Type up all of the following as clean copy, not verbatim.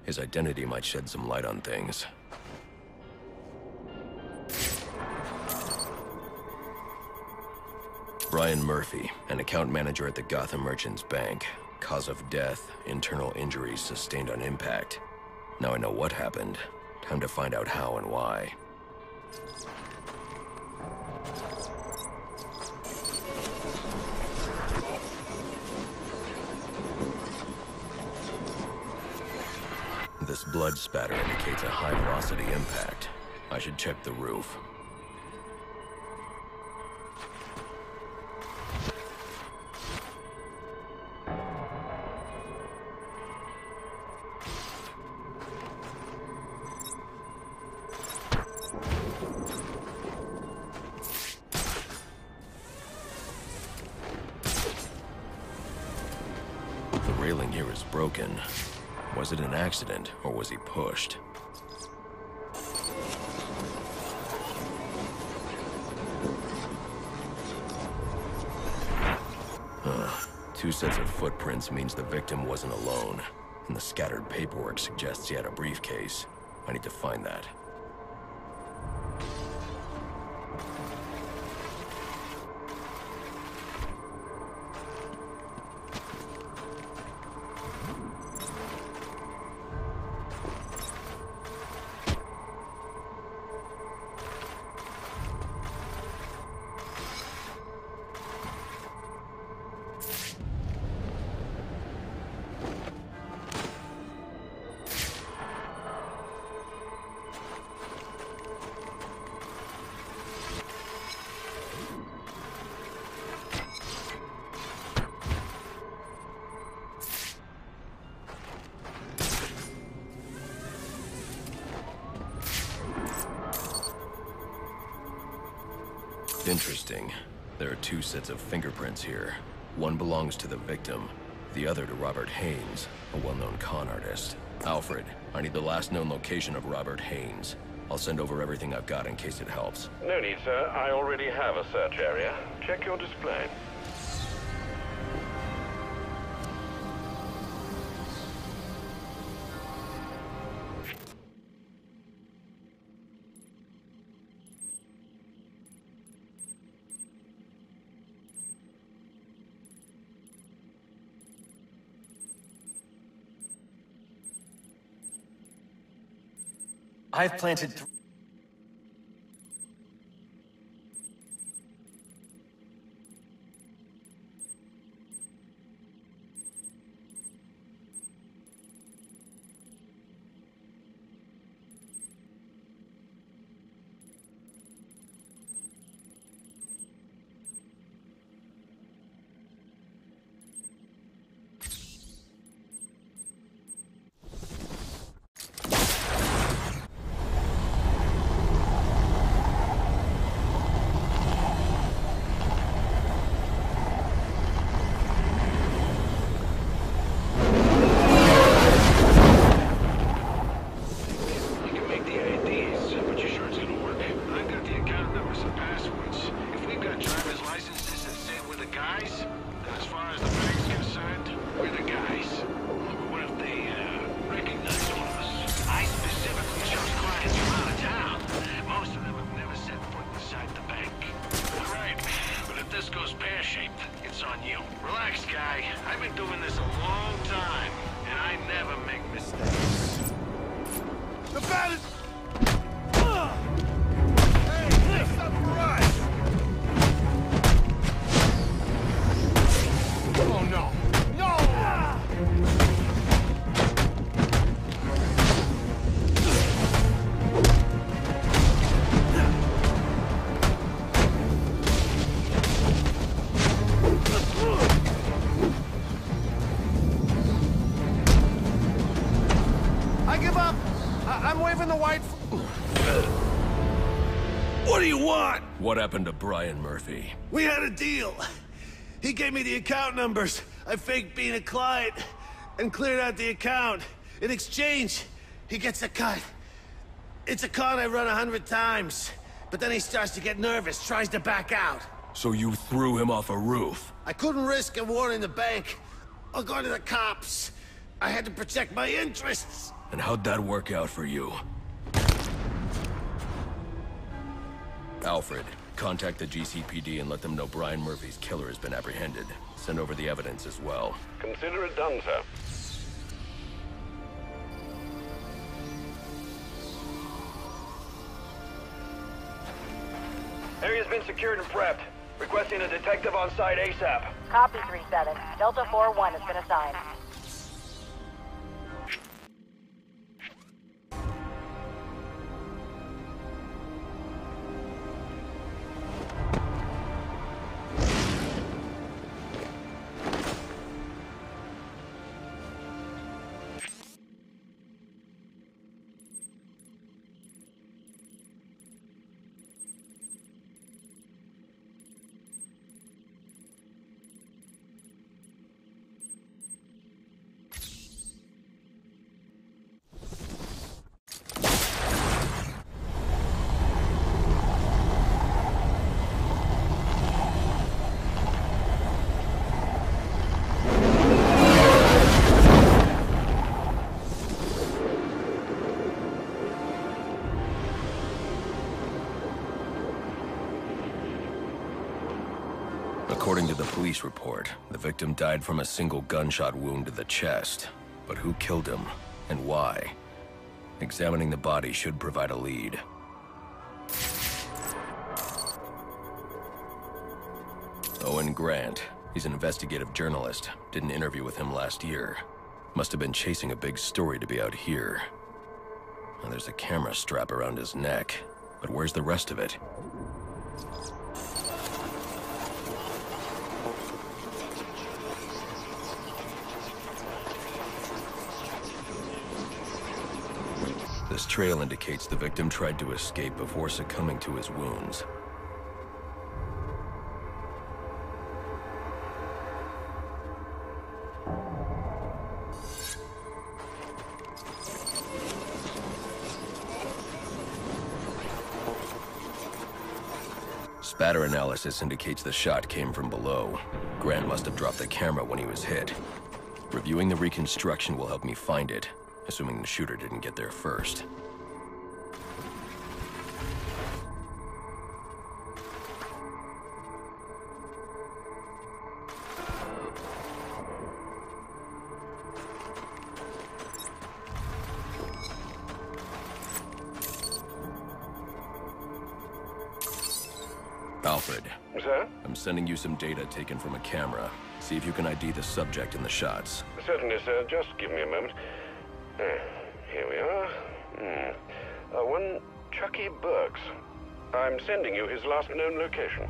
His identity might shed some light on things. Brian Murphy, an account manager at the Gotham Merchants Bank. Cause of death, internal injuries sustained on impact. Now I know what happened. Time to find out how and why. This blood spatter indicates a high-velocity impact. I should check the roof. The railing here is broken. Was it an accident, or was he pushed? Two sets of footprints means the victim wasn't alone, and the scattered paperwork suggests he had a briefcase. I need to find that. Interesting. There are two sets of fingerprints here. One belongs to the victim, the other to Robert Haynes, a well-known con artist. Alfred, I need the last known location of Robert Haynes. I'll send over everything I've got in case it helps. No need, sir. I already have a search area. Check your display. I've planted What do you want? What happened to Brian Murphy? We had a deal. He gave me the account numbers. I faked being a client and cleared out the account. In exchange, he gets a cut. It's a con I run 100 times. But then he starts to get nervous, tries to back out. So you threw him off a roof? I couldn't risk a warning the bank. I'll go to the cops. I had to protect my interests. And how'd that work out for you? Alfred, contact the GCPD and let them know Brian Murphy's killer has been apprehended. Send over the evidence as well. Consider it done, sir. Area's been secured and prepped. Requesting a detective on site ASAP. Copy 3-7. Delta 4-1 has been assigned. According to the police report, the victim died from a single gunshot wound to the chest. But who killed him, and why? Examining the body should provide a lead. Owen Grant. He's an investigative journalist. Did an interview with him last year. Must have been chasing a big story to be out here. And there's a camera strap around his neck. But where's the rest of it? This trail indicates the victim tried to escape before succumbing to his wounds. Spatter analysis indicates the shot came from below. Grant must have dropped the camera when he was hit. Reviewing the reconstruction will help me find it, assuming the shooter didn't get there first. Alfred. Sir? I'm sending you some data taken from a camera. See if you can ID the subject in the shots. Certainly, sir. Just give me a moment. Here we are. One Chucky Burks. I'm sending you his last known location.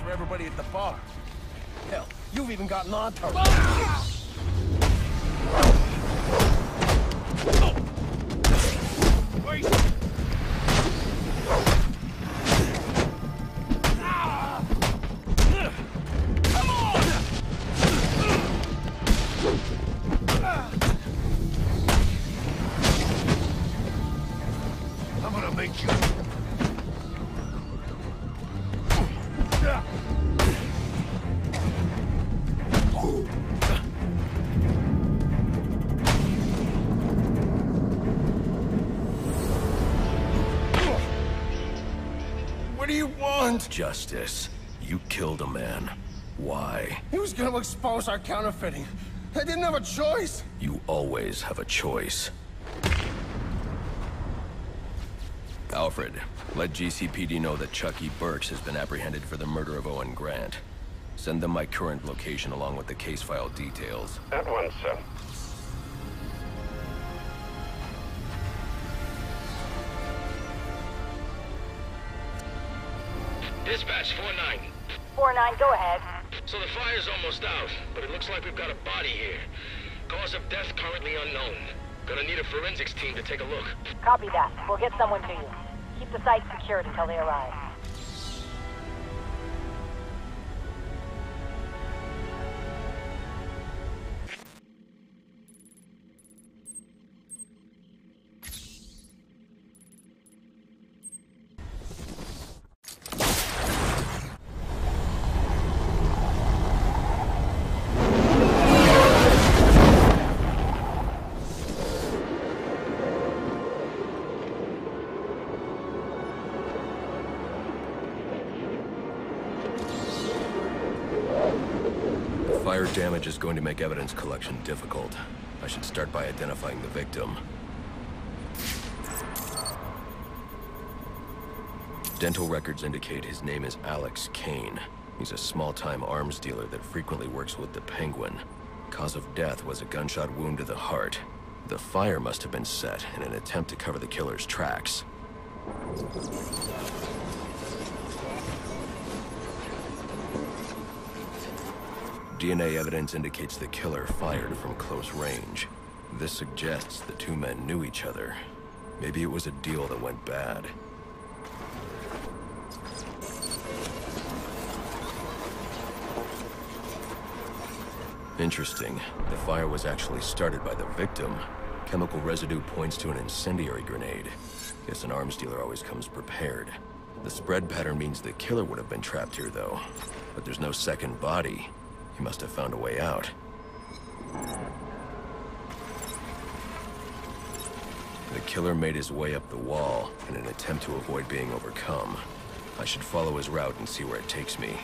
For everybody at the bar. Hell, you've even gotten on to I'm gonna make you. you want? Justice. You killed a man. Why? He was gonna expose our counterfeiting. I didn't have a choice. You always have a choice. Alfred, let GCPD know that Chucky Burks has been apprehended for the murder of Owen Grant. Send them my current location along with the case file details. At once, sir. Dispatch 4-9. 4-9, go ahead. So the fire's almost out, but it looks like we've got a body here. Cause of death currently unknown. Gonna need a forensics team to take a look. Copy that. We'll get someone to you. Keep the site secured until they arrive. Fire damage is going to make evidence collection difficult. I should start by identifying the victim. Dental records indicate his name is Alex Kane. He's a small-time arms dealer that frequently works with the Penguin. Cause of death was a gunshot wound to the heart. The fire must have been set in an attempt to cover the killer's tracks. DNA evidence indicates the killer fired from close range. This suggests the two men knew each other. Maybe it was a deal that went bad. Interesting. The fire was actually started by the victim. Chemical residue points to an incendiary grenade. Guess an arms dealer always comes prepared. The spread pattern means the killer would have been trapped here, though. But there's no second body. He must have found a way out. The killer made his way up the wall in an attempt to avoid being overcome. I should follow his route and see where it takes me.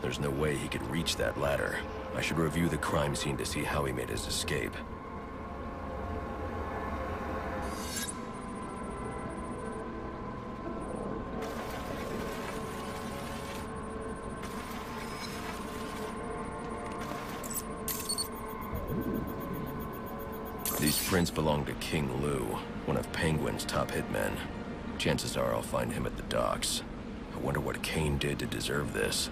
There's no way he could reach that ladder. I should review the crime scene to see how he made his escape. These prints belong to King Lou, one of Penguin's top hitmen. Chances are I'll find him at the docks. I wonder what Kane did to deserve this.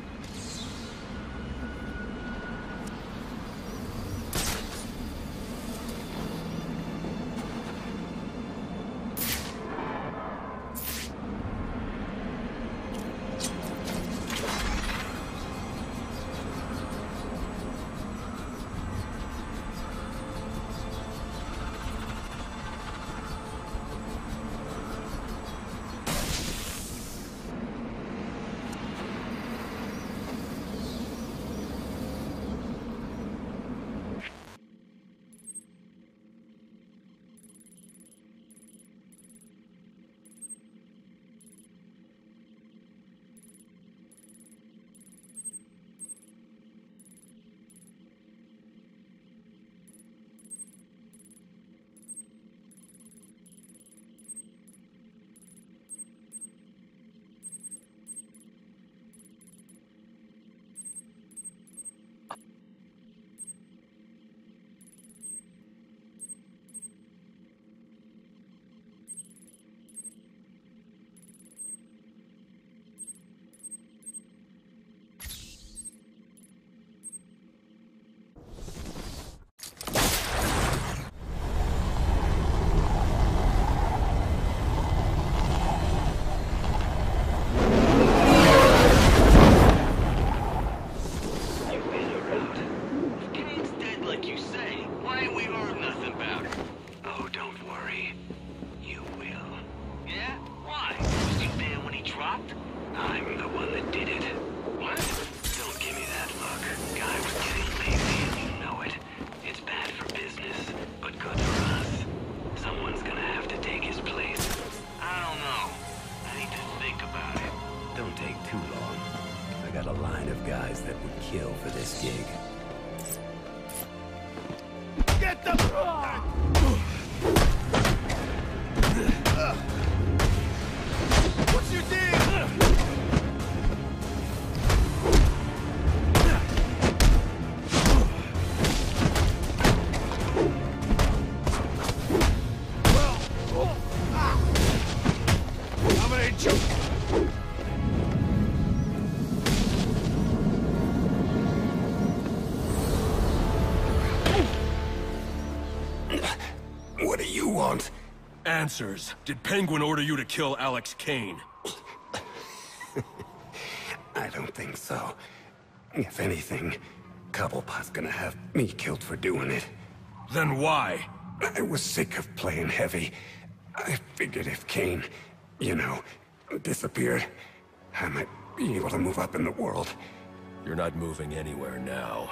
got a line of guys that would kill for this gig. Get them! What's your deal? I'm gonna hit you. What do you want? Answers. Did Penguin order you to kill Alex Kane? I don't think so. If anything, Cobblepot's gonna have me killed for doing it. Then why? I was sick of playing heavy. I figured if Kane, you know, disappeared, I might be able to move up in the world. You're not moving anywhere now.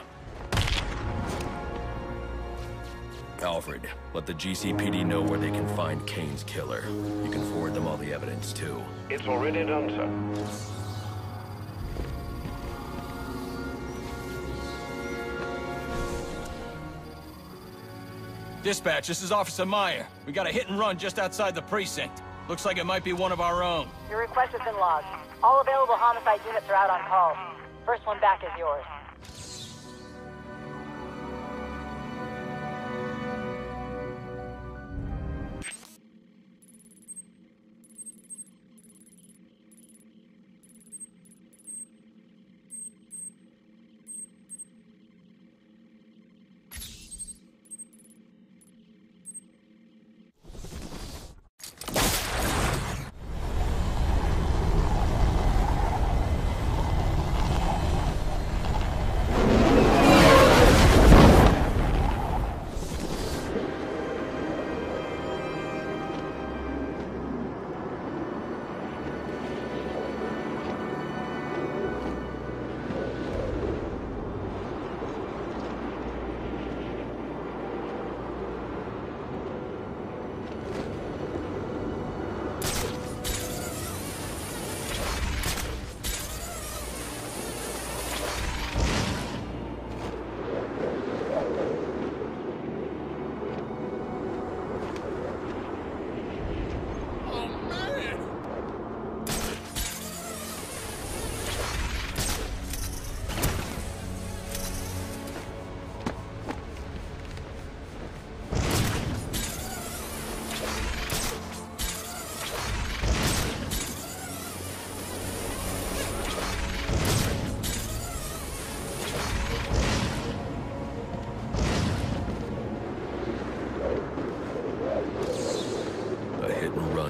Alfred, let the GCPD know where they can find Kane's killer. You can forward them all the evidence, too. It's already done, sir. Dispatch, this is Officer Meyer. We got a hit and run just outside the precinct. Looks like it might be one of our own. Your request has been logged. All available homicide units are out on call. First one back is yours.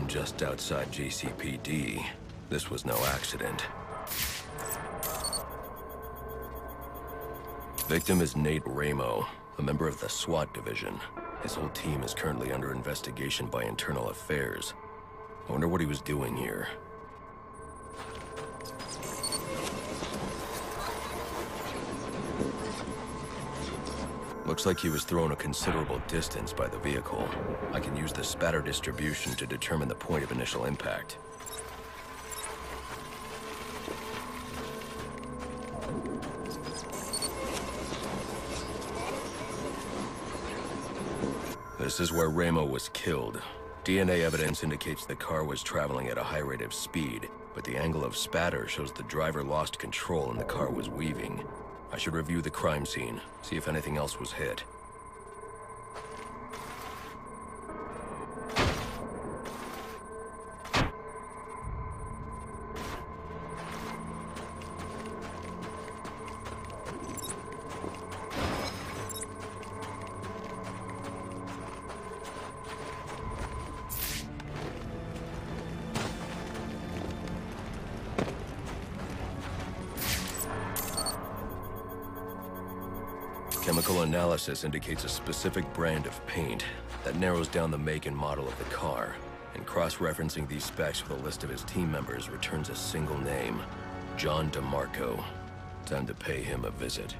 Just outside GCPD. This was no accident. Victim is Nate Ramo, a member of the SWAT division. His whole team is currently under investigation by Internal Affairs. I wonder what he was doing here. Looks like he was thrown a considerable distance by the vehicle. I can use the spatter distribution to determine the point of initial impact. This is where Ramo was killed. DNA evidence indicates the car was traveling at a high rate of speed, but the angle of spatter shows the driver lost control and the car was weaving. I should review the crime scene, see if anything else was hit. Chemical analysis indicates a specific brand of paint. That narrows down the make and model of the car. And cross-referencing these specs with a list of his team members returns a single name. John DeMarco. Time to pay him a visit.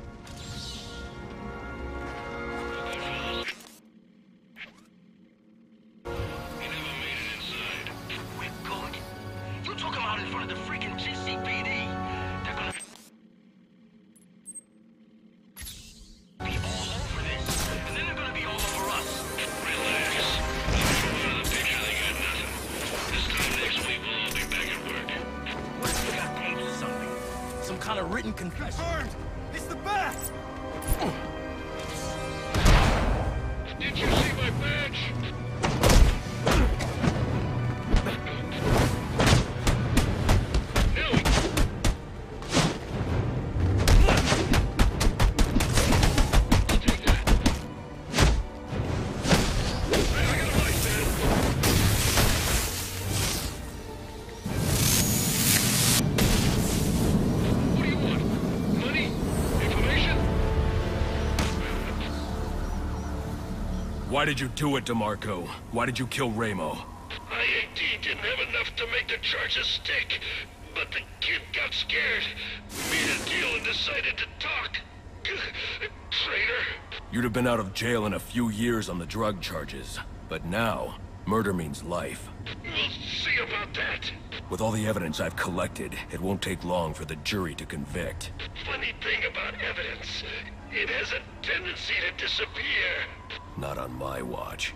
We never made it inside. We're good. You took him out in front of the freaking GCPD. They're gonna... some kind of written confession. Confirmed! It's the bat! Did you see my badge? Nelly! Take that. I got a light, man. What do you want? Money? Information? Why did you do it, DeMarco? Why did you kill Ramo? IAD didn't have enough to make the charges stick, but the kid got scared. We made a deal and decided to talk. Traitor. You'd have been out of jail in a few years on the drug charges. But now, murder means life. We'll see about that. With all the evidence I've collected, it won't take long for the jury to convict. Funny thing about evidence, it has a tendency to disappear. Not on my watch.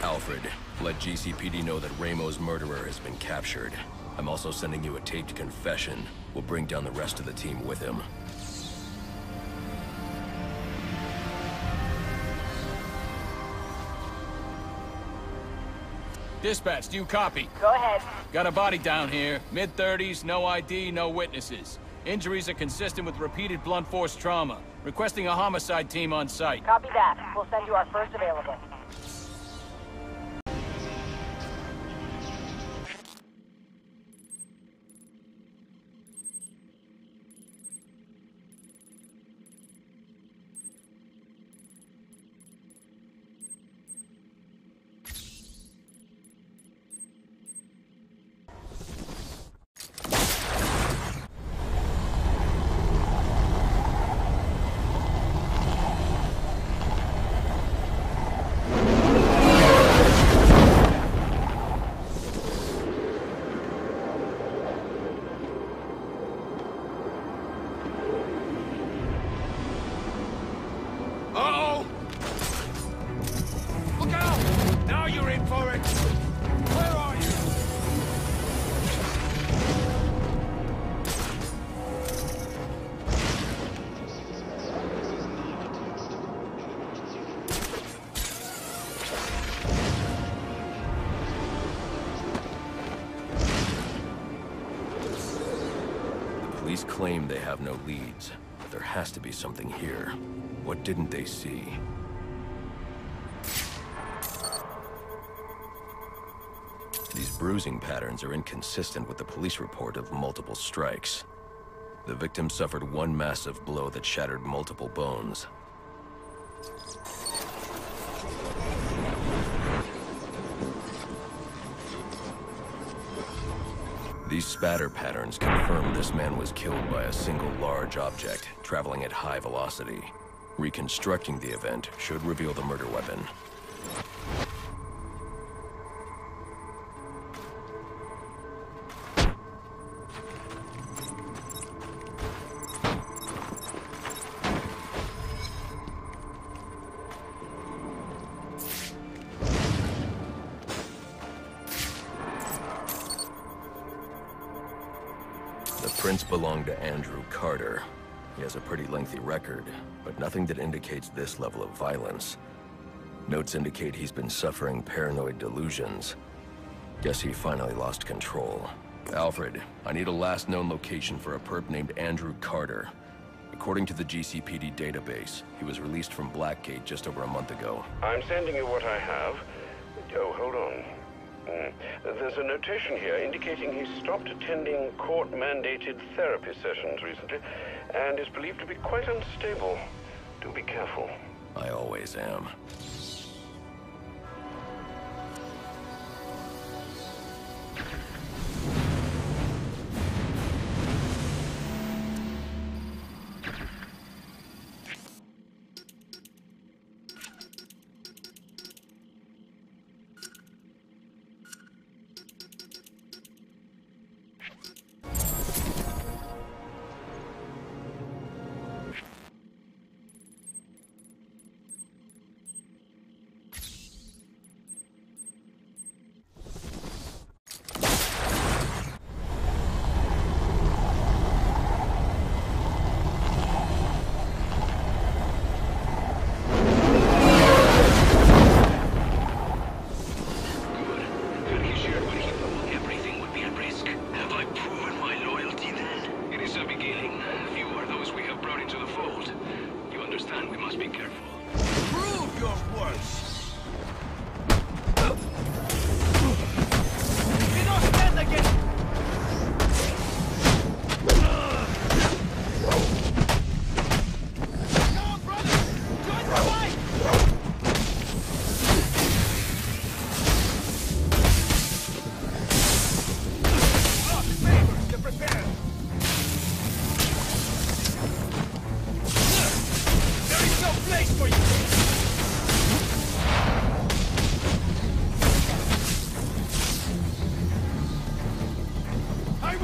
Alfred, let GCPD know that Ramo's murderer has been captured. I'm also sending you a taped confession. We'll bring down the rest of the team with him. Dispatch, do you copy? Go ahead. Got a body down here. Mid-30s, no ID, no witnesses. Injuries are consistent with repeated blunt force trauma. Requesting a homicide team on site. Copy that. We'll send you our first available. Uh-oh! Look out! Now you're in for it! Where are you? The police claim they have no leads, but there has to be something here. What didn't they see? These bruising patterns are inconsistent with the police report of multiple strikes. The victim suffered one massive blow that shattered multiple bones. These spatter patterns confirm this man was killed by a single large object, traveling at high velocity. Reconstructing the event should reveal the murder weapon. The prints belong to Andrew Carter. He has a pretty lengthy record, but nothing that indicates this level of violence. Notes indicate he's been suffering paranoid delusions. Guess he finally lost control. Alfred, I need a last known location for a perp named Andrew Carter. According to the GCPD database, he was released from Blackgate just over a month ago. I'm sending you what I have. Oh, hold on. There's a notation here indicating he stopped attending court-mandated therapy sessions recently and is believed to be quite unstable. Do be careful. I always am.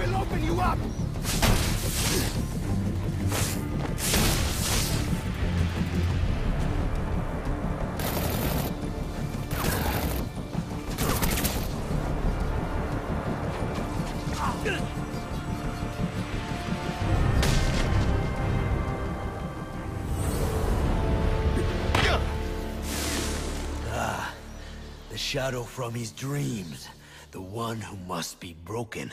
will open you up! The shadow from his dreams. The one who must be broken.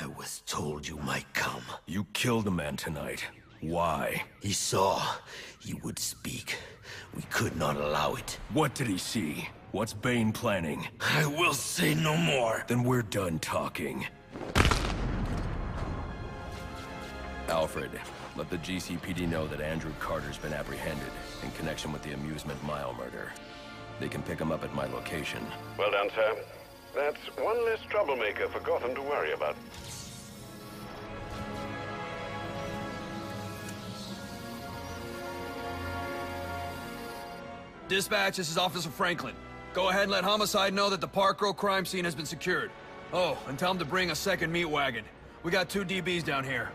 I was told you might come. You killed a man tonight. Why? He saw. He would speak. We could not allow it. What did he see? What's Bane planning? I will say no more. Then we're done talking. Alfred, let the GCPD know that Andrew Carter's been apprehended in connection with the Amusement Mile murder. They can pick him up at my location. Well done, sir. That's one less troublemaker for Gotham to worry about. Dispatch, this is Officer Franklin. Go ahead and let Homicide know that the Park Row crime scene has been secured. Oh, and tell him to bring a second meat wagon. We got 2 DBs down here.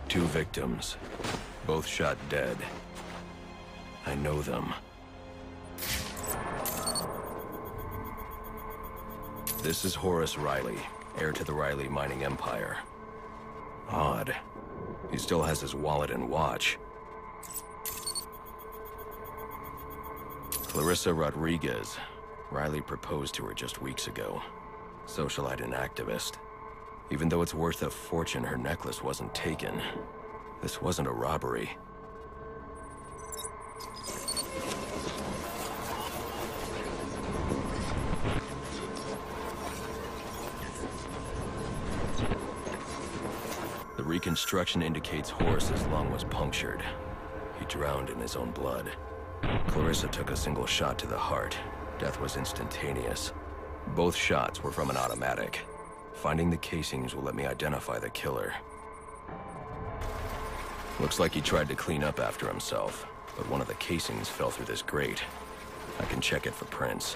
Two victims, both shot dead. I know them. This is Horace Riley, heir to the Riley mining empire. Odd. He still has his wallet and watch. Clarissa Rodriguez. Riley proposed to her just weeks ago. Socialite and activist. Even though it's worth a fortune, her necklace wasn't taken. This wasn't a robbery. The reconstruction indicates Horace's lung was punctured. He drowned in his own blood. Clarissa took a single shot to the heart. Death was instantaneous. Both shots were from an automatic. Finding the casings will let me identify the killer. Looks like he tried to clean up after himself, but one of the casings fell through this grate. I can check it for prints.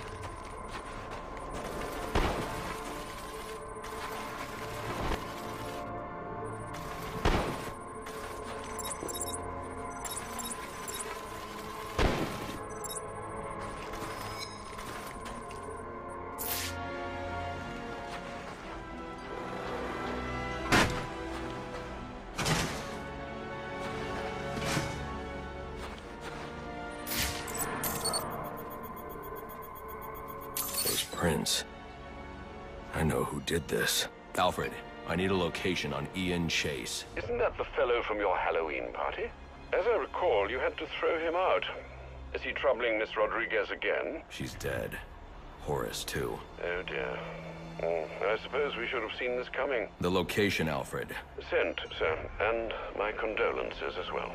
Prince. I know who did this. Alfred, I need a location on Ian Chase. Isn't that the fellow from your Halloween party? As I recall, you had to throw him out. Is he troubling Miss Rodriguez again? She's dead. Horace, too. Oh, dear. I suppose we should have seen this coming. The location, Alfred. Sent, sir. And my condolences as well.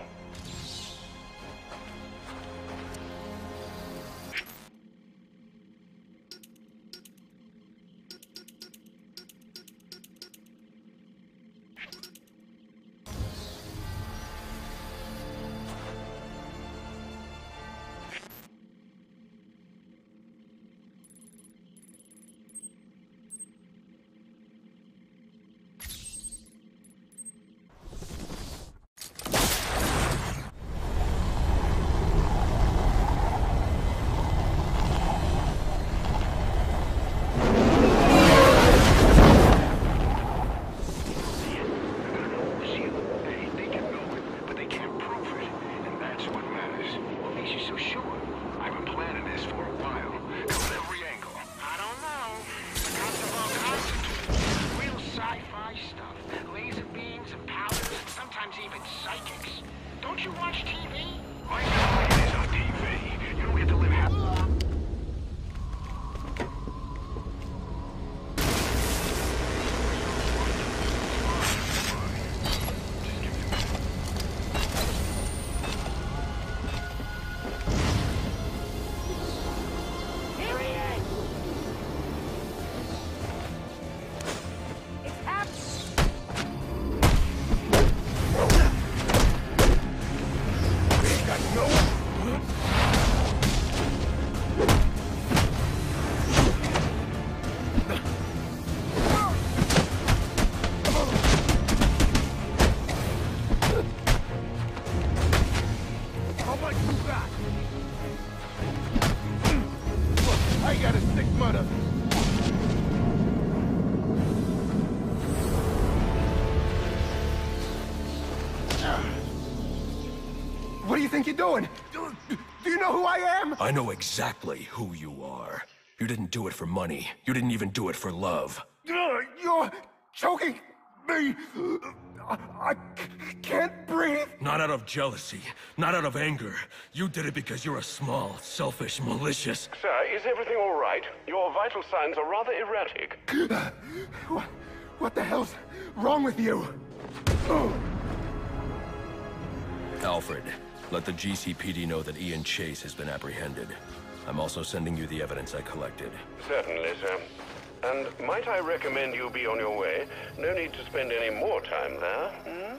I got a sick motive. What do you think you're doing? Do you know who I am? I know exactly who you are. You didn't do it for money. You didn't even do it for love. You're choking me. I can't breathe. Not out of jealousy, not out of anger. You did it because you're a small, selfish, malicious... Sir, is everything all right? Your vital signs are rather erratic. What the hell's wrong with you? Alfred, let the GCPD know that Ian Chase has been apprehended. I'm also sending you the evidence I collected. Certainly, sir. And might I recommend you be on your way? No need to spend any more time there, hmm?